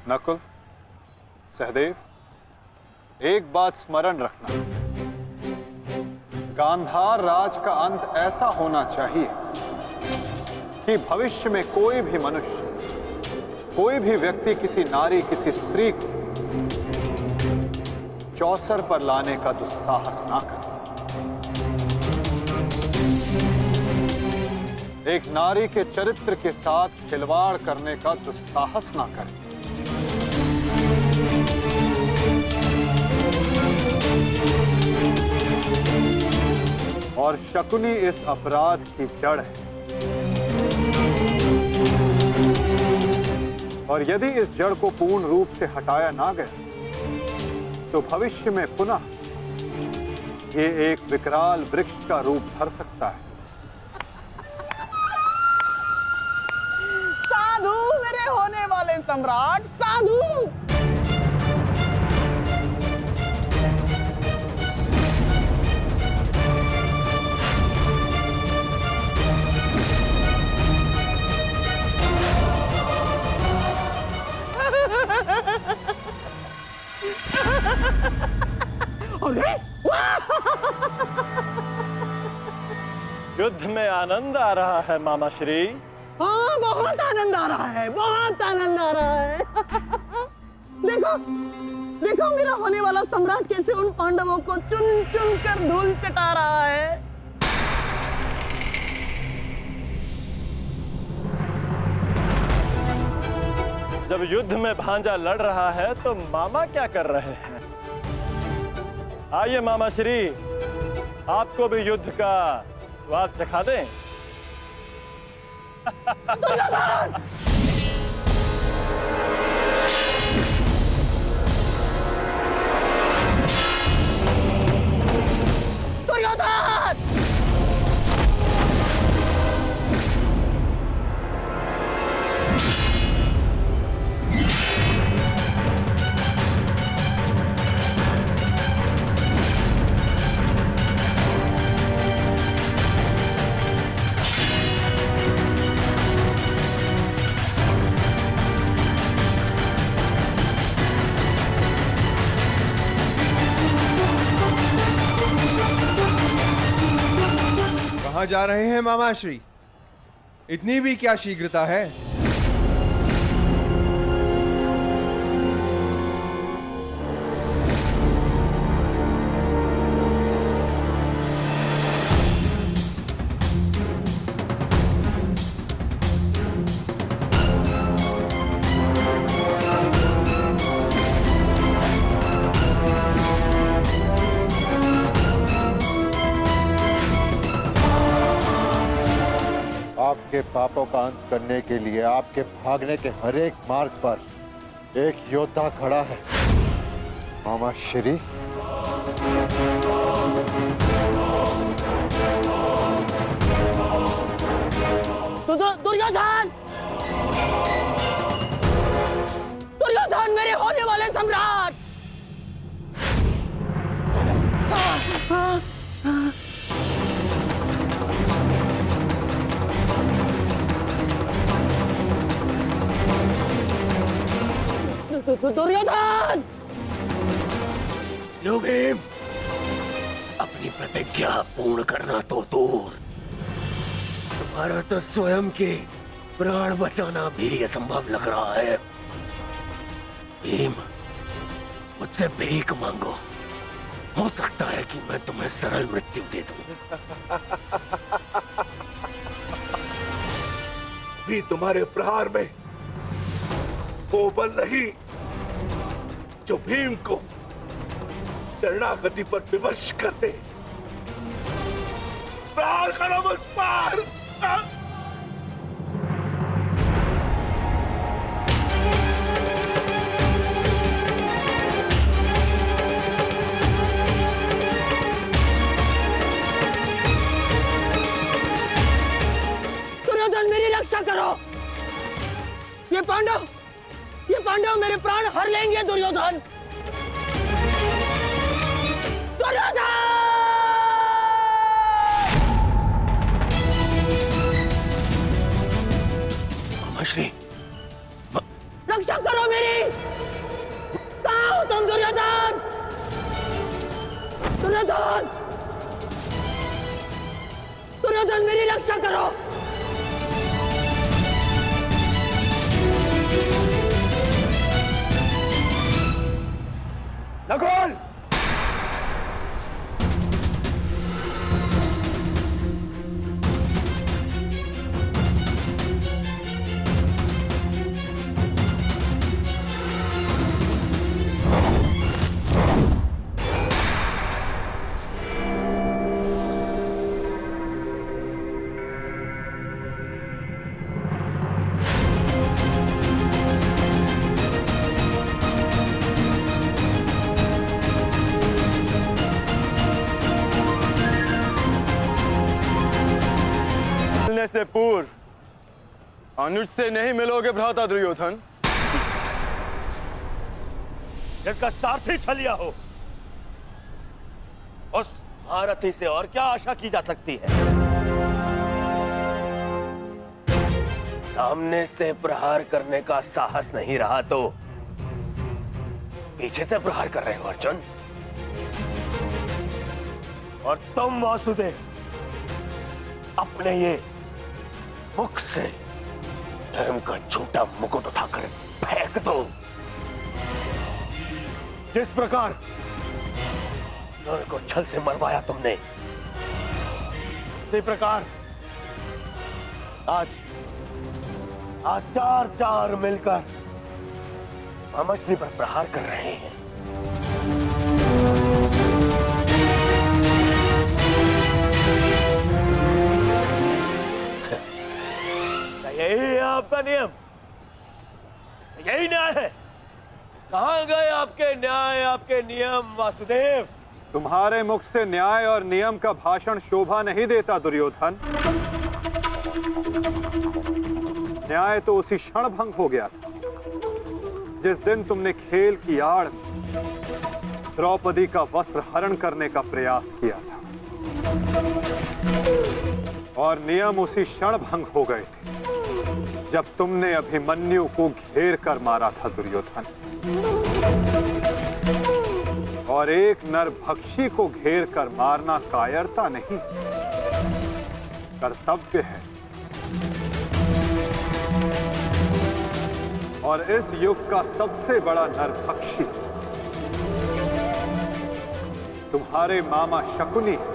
नकुल, सहदेव, एक बात स्मरण रखना, गांधार राज का अंत ऐसा होना चाहिए कि भविष्य में कोई भी मनुष्य, कोई भी व्यक्ति किसी नारी, किसी स्त्री को चौसर पर लाने का दुस्साहस ना करे। एक नारी के चरित्र के साथ खिलवाड़ करने का दुस्साहस ना करे। और शकुनी इस अपराध की जड़ है। और यदि इस जड़ को पूर्ण रूप से हटाया ना गया तो भविष्य में पुनः ये एक विकराल वृक्ष का रूप धर सकता है। साधु मेरे होने वाले सम्राट, साधु। अरे युद्ध में आनंद आ रहा है मामा श्री। हाँ, बहुत आनंद आ रहा है, बहुत आनंद आ रहा है। देखो देखो मेरा होने वाला सम्राट कैसे उन पांडवों को चुन चुन कर धूल चटा रहा है। जब युद्ध में भांजा लड़ रहा है तो मामा क्या कर रहे हैं? आइए मामा श्री, आपको भी युद्ध का स्वाद चखा दें। दुर्योधन! दुर्योधन! कहाँ जा रहे हैं मामाश्री? इतनी भी क्या शीघ्रता है? आपके पापों का अंत करने के लिए आपके भागने के हर एक मार्ग पर एक योद्धा खड़ा है, मामा श्री। दुर्योधन! दुर्योधन मेरे होने वाले सम्राट! दुर्योधन! लो भीम, अपनी प्रतिज्ञा पूर्ण करना तो दूर, तुम्हारा तो स्वयं के प्राण बचाना भी असंभव लग रहा है। भीम, मुझसे भीख मांगो, हो सकता है कि मैं तुम्हें सरल मृत्यु दे दूं। भी तुम्हारे प्रहार में वो बल नहीं जो भीम को शरणागति पर विवश कर दे। प्रहार करो मुझ पर। दुर्योधन मेरी रक्षा करो। ये पांडव मेरे प्राण हर लेंगे। दुर्योधन! दुर्योधन! मामा श्री, रक्षा करो मेरी। कहाँ हो तुम दुर्योधन? दुर्योधन, दुर्योधन मेरी रक्षा करो। नकुल! मिलने से पूर्व अनुज से नहीं मिलोगे भ्राता दुर्योधन। जिसका सारथी छलिया हो, उस महारथी से और क्या आशा की जा सकती है? सामने से प्रहार करने का साहस नहीं रहा तो पीछे से प्रहार कर रहे हो अर्जुन। और तुम वासुदेव अपने ये मुख से धर्म का झूठा मुकुट उठाकर फेंक दो। जिस प्रकार नर को छल से मरवाया तुमने, उसी प्रकार आज चार चार मिलकर मछली पर प्रहार कर रहे हैं। यही है आपका नियम, यही न्याय है। कहां गए आपके न्याय, आपके नियम वासुदेव? तुम्हारे मुख से न्याय और नियम का भाषण शोभा नहीं देता दुर्योधन। न्याय तो उसी क्षण भंग हो गया था जिस दिन तुमने खेल की आड़ द्रौपदी का वस्त्र हरण करने का प्रयास किया था, और नियम उसी क्षण भंग हो गए थे जब तुमने अभिमन्यु को घेर कर मारा था दुर्योधन। और एक नरभक्षी को घेर कर मारना कायरता नहीं, कर्तव्य है। और इस युग का सबसे बड़ा नरभक्षी तुम्हारे मामा शकुनी है।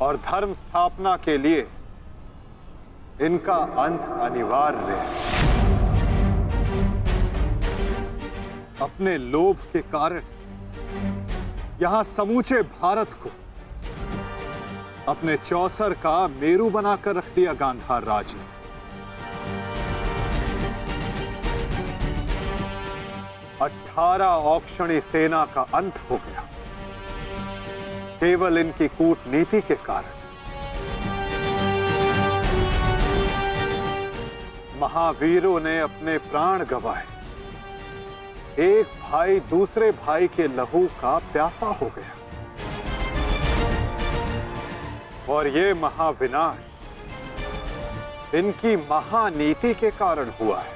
और धर्म स्थापना के लिए इनका अंत अनिवार्य है। अपने लोभ के कारण यहां समूचे भारत को अपने चौसर का मेरू बनाकर रख दिया गांधार राज ने। 18 औक्षणी सेना का अंत हो गया केवल इनकी कूटनीति के कारण। महावीरों ने अपने प्राण गंवाए। एक भाई दूसरे भाई के लहू का प्यासा हो गया। और ये महाविनाश इनकी महानीति के कारण हुआ है,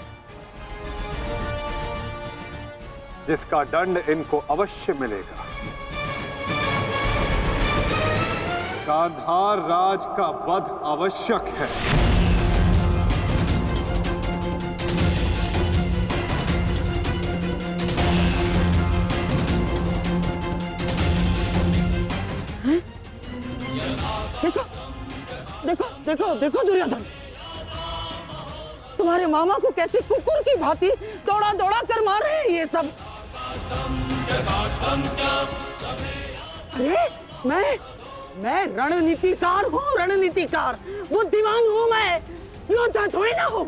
जिसका दंड इनको अवश्य मिलेगा। गांधार राज का वध आवश्यक है। देखो देखो देखो देखो दुर्योधन, तुम्हारे मामा को कैसे कुकुर की भांति दौड़ा दौड़ा कर मार रहे हैं ये सब। अरे मैं रणनीतिकार हूँ, रणनीतिकार, बुद्धिमान हूँ मैं, योद्धा थोड़ी ना हूँ।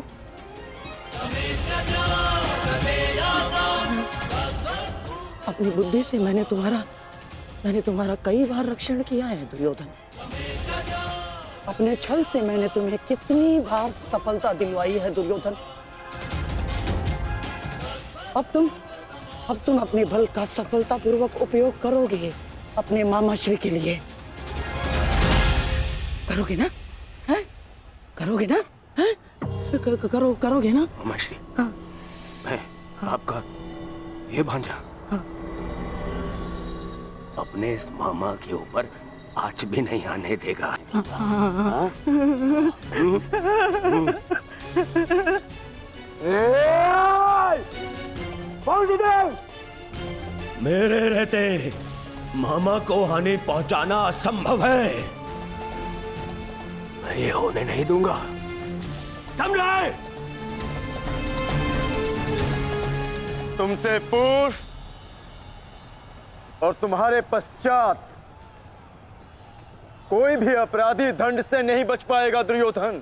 अपनी बुद्धि से मैंने तुम्हारा कई बार रक्षण किया है दुर्योधन। अपने छल से मैंने तुम्हें कितनी बार सफलता दिलवाई है दुर्योधन। अब तुम अपने बल का सफलतापूर्वक उपयोग करोगे अपने मामा श्री के लिए। करोगे ना? हैं? करोगे ना? हैं? करोगे ना? मामाश्री, मैं आपका ये भांजा अपने इस मामा के ऊपर आँच भी नहीं आने देगा। मेरे रहते मामा को हानि पहुंचाना असंभव है। मैं ये होने नहीं दूंगा, समझे? तुमसे पूर्व और तुम्हारे पश्चात कोई भी अपराधी दंड से नहीं बच पाएगा दुर्योधन।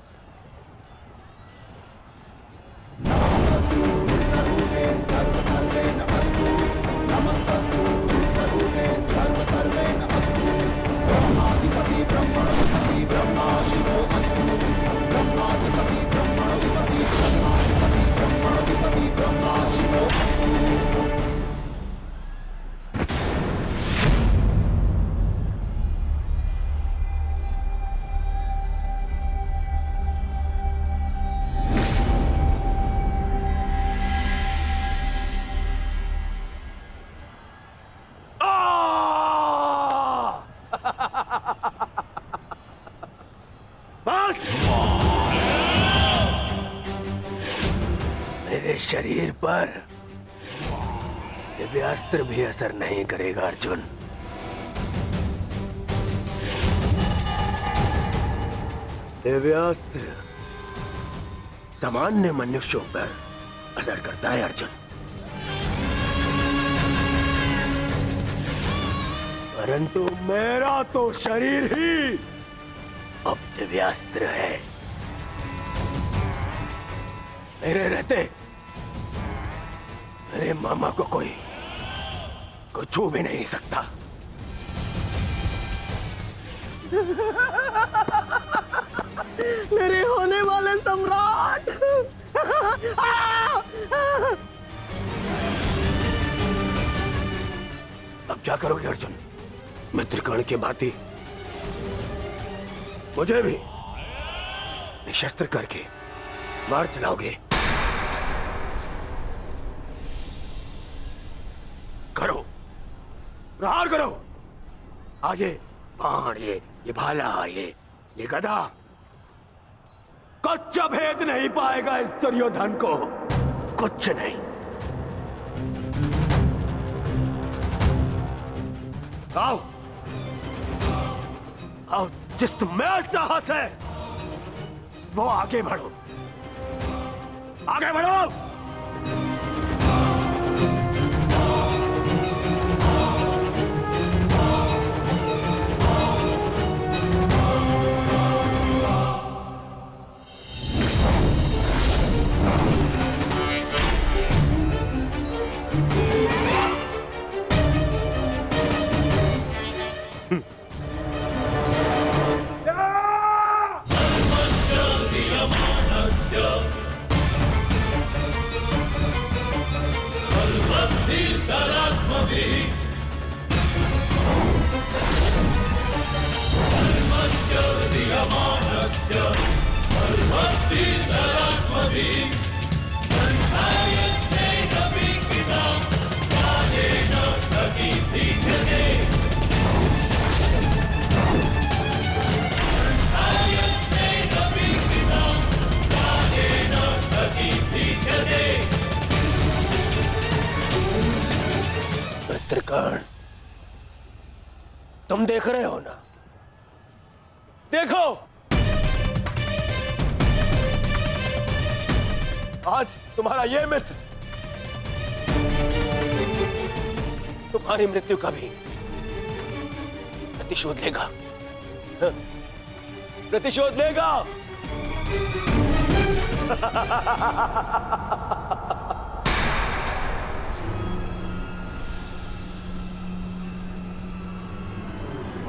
मेरे शरीर पर दिव्यास्त्र भी असर नहीं करेगा अर्जुन। दिव्यास्त्र सामान्य मनुष्यों पर असर करता है अर्जुन, परंतु मेरा तो शरीर ही अब दिव्यास्त्र है। मेरे रहते मेरे मामा को कोई छू भी नहीं सकता। मेरे होने वाले सम्राट! अब क्या करोगे अर्जुन? मित्रकर्ण के भांति मुझे भी निशस्त्र करके मार चलाओगे? करो, प्रहार करो। आज ये बाण, ये भाला, ये गदा कुछ भेद नहीं पाएगा इस दुर्योधन को, कुछ नहीं। आओ आओ, जिसमें साहस है वो आगे बढ़ो, आगे बढ़ो। मित्रकर्ण, तुम देख रहे हो ना? देखो, आज तुम्हारा ये मित्र तुम्हारी मृत्यु का भी प्रतिशोध लेगा, प्रतिशोध लेगा।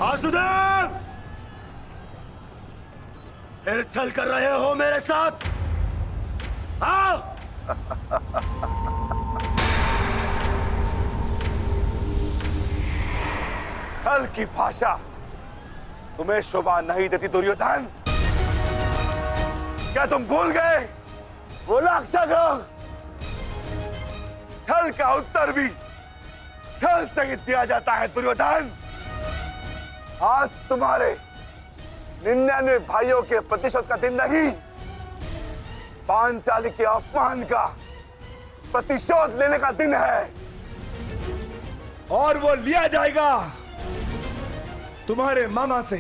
वासुदेव, फिर छल कर रहे हो मेरे साथ? आओ। छल की भाषा तुम्हें शोभा नहीं देती दुर्योधन। क्या तुम भूल गए राक्षस हो। छल का उत्तर भी छल से ही दिया जाता है दुर्योधन। आज तुम्हारे 99 भाइयों के प्रतिशोध का दिन नहीं, पांचाली के अपमान का प्रतिशोध लेने का दिन है। और वो लिया जाएगा तुम्हारे मामा से।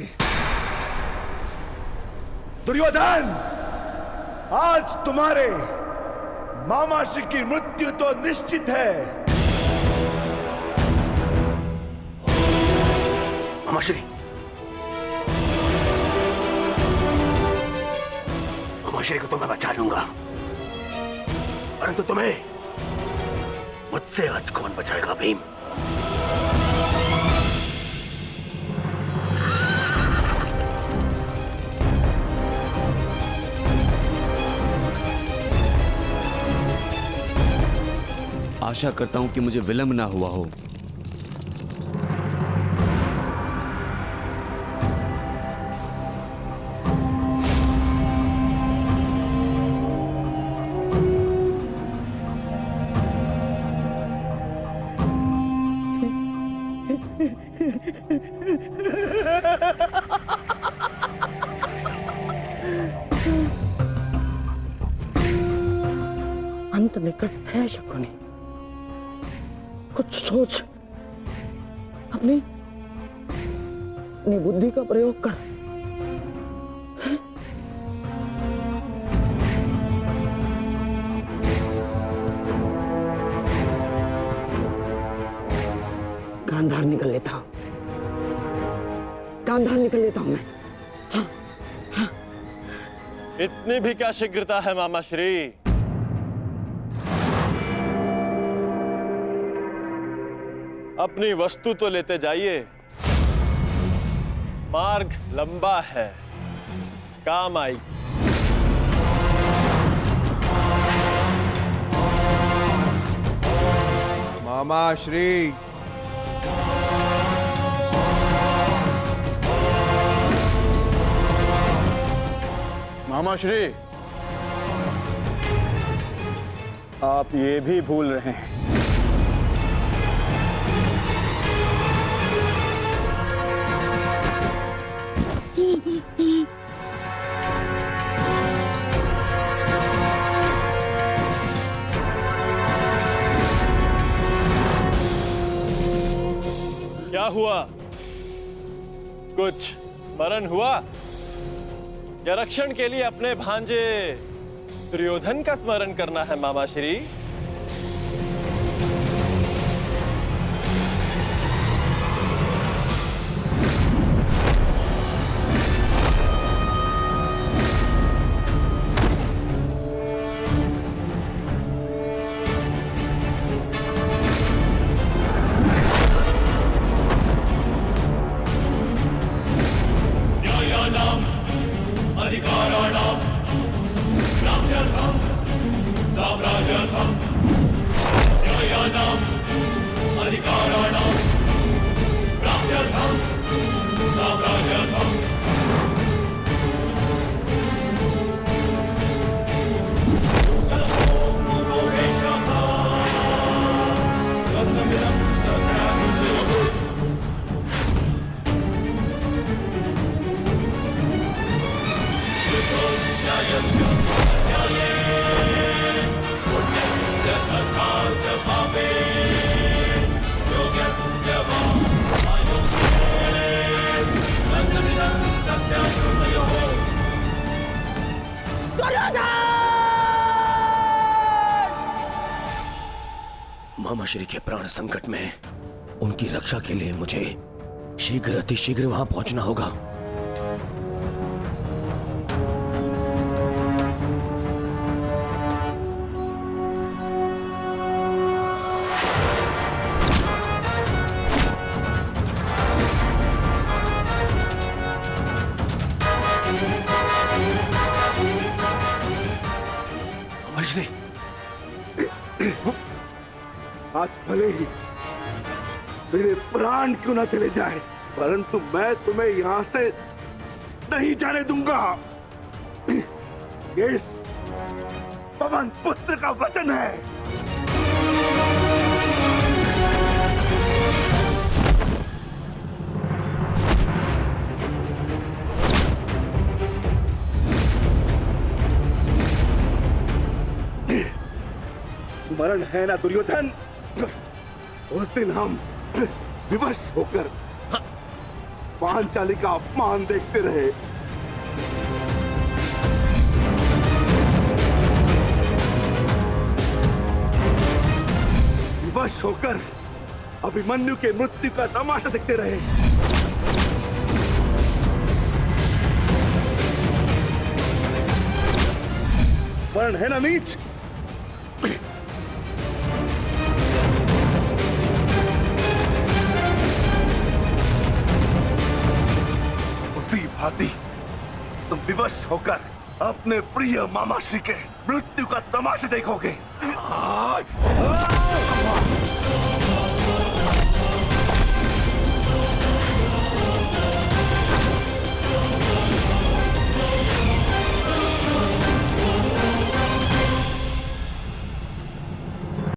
दुर्योधन, आज तुम्हारे मामा श्री की मृत्यु तो निश्चित है। मामा श्री, मामा श्री को तो मैं बचा लूंगा, परंतु तुम्हें मुझसे आज कौन बचाएगा भीम? आशा करता हूं कि मुझे विलंब ना हुआ हो। अंत निकट है शकुनी, कुछ सोच, अपनी बुद्धि का प्रयोग कर। गांधार निकल लेता हूं, गांधार निकल लेता हूं मैं। इतनी भी क्या शीघ्रता है मामा श्री? अपनी वस्तु तो लेते जाइए, मार्ग लंबा है, काम आई। मामा श्री, मामा श्री, आप ये भी भूल रहे हैं क्या हुआ? कुछ स्मरण हुआ या रक्षण के लिए अपने भांजे दुर्योधन का स्मरण करना है मामा श्री? मामा श्री के प्राण संकट में, उनकी रक्षा के लिए मुझे शीघ्र अतिशीघ्र वहां पहुंचना होगा। मामा श्री, आज भले ही मेरे प्राण क्यों ना चले जाए, परंतु मैं तुम्हें यहां से नहीं जाने दूंगा। इस पवन पुत्र का वचन है। स्मरण है ना दुर्योधन, उस दिन हम विवश होकर पांचाली का अपमान देखते रहे। विवश होकर अभिमन्यु के मृत्यु का तमाशा देखते रहे। वर्ण है ना नीच? उसी भांति तुम विवश होकर अपने प्रिय मामाश्री के मृत्यु का तमाशा देखोगे।